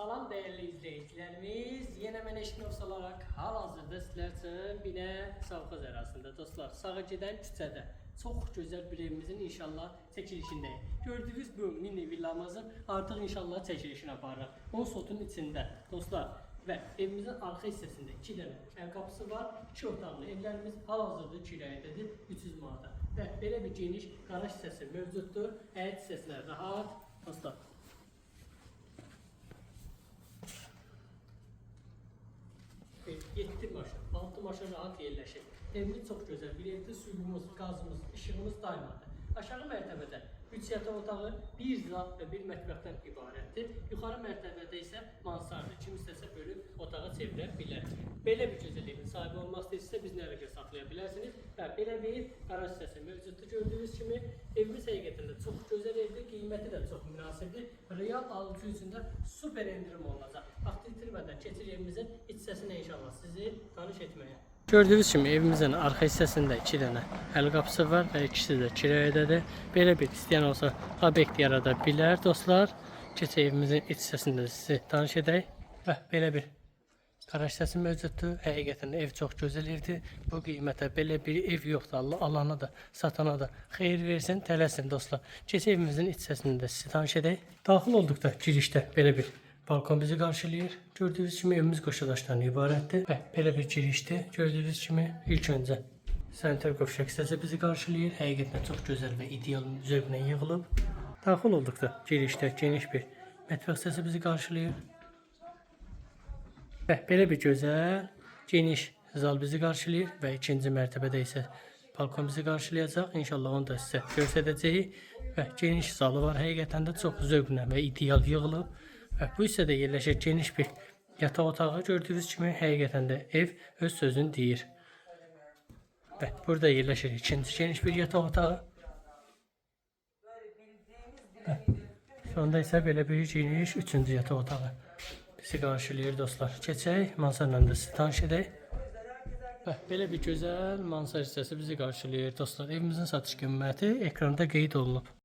Salam değerli izleyicilerimiz. Yine mən Eşkinov olarak hal-hazırda sizlər üçün Binə Savxoz ərazisində dostlar, sağa gedən küçədə çox gözəl bir evimizin inşallah çəkilişindəyik. Gördüyünüz bu mini villamızın artıq inşallah çəkilişini aparırıq. 10 sotun içində dostlar və evimizin arxa hissəsində 2 dənə ev qapısı var. 2 otaqlı evlərimiz hal-hazırda kirayədədir 300 manata. Və belə bir geniş qaraj hissəsi mövcuddur. Həyət hissəsinə rahat dostlar. Yetti maşın, 6 maşın rahat yerləşir. Evimiz çox gözəl bir evdir, suyumuz, qazımız, işığımız daimidir. Aşağı mərtəbədə 3 yataq otağı, 1 zat və 1 mətbəxdən ibarətdir. Yuxarı mərtəbədə isə mansardır. Kim istəsə bölüb otağa çevirə bilər. Belə bir gözəl evin sahibi olmaq istəyirsə biz nələrə saxlaya bilərsiniz. Və belə bir qaraj hissəsi mövcuddur. Gördüyünüz kimi evimiz həqiqətən də çox gözəl evdir, qiyməti də çox münasibdir. Real alıcı üçün də super endirim olacaq. Vaxt itirmədən keçir evimizin iç hissəsinə inşallah sizi tanış etməyə. Gördüyünüz kimi evimizin arxa hissəsində 2 dənə əl qapısı var və ikisi də kirayədədir. Belə bir istəyən olsa obyekt yarada bilər dostlar. Keçək evimizin iç hissəsində sizi tanış edək. Və belə bir qaraj hissəsi mövcuddur. Həqiqətən ev çox gözəl evdir. Bu qiymətə belə bir ev yoxdur. Allah alana da, satana da xeyir versin, tələsin dostlar. Keçək evimizin iç hissəsində sizi tanış edək. Daxil olduqda girişdə belə bir balkon bizi qarşılayır. Gördüyünüz kimi evimiz qoşadaşdan ibarətdir. Və belə bir girişdir. Gördüyünüz kimi ilk öncə sanitar qovşaq hissəsi bizi qarşılayır. Həqiqətən çox gözəl və ideal zövqlə yığılıb. Daxil olduqda girişdə geniş bir mətbəx hissəsi bizi qarşılayır. Və belə bir gözəl, geniş zal bizi qarşılayır və ikinci mərtəbədə isə balkon bizi qarşılayacaq. İnşallah onu da sizə göstərəcəyik. Və geniş zalı var. Həqiqətən də çox zövqlə və ideal yığılıb. Və bu hissədə yerləşir geniş bir yataq otağı. Gördüyünüz kimi həqiqətən də ev öz sözünü deyir. Və burada yerləşir ikinci geniş bir yataq otağı. Və sonda isə belə bir geniş üçüncü yataq otağı bizi qarşılayır dostlar. Keçək mansarla da sizi tanış edək. Və belə bir gözəl mansar hissəsi bizi qarşılayır dostlar. Evimizin satış qiyməti ekranda qeyd olunub.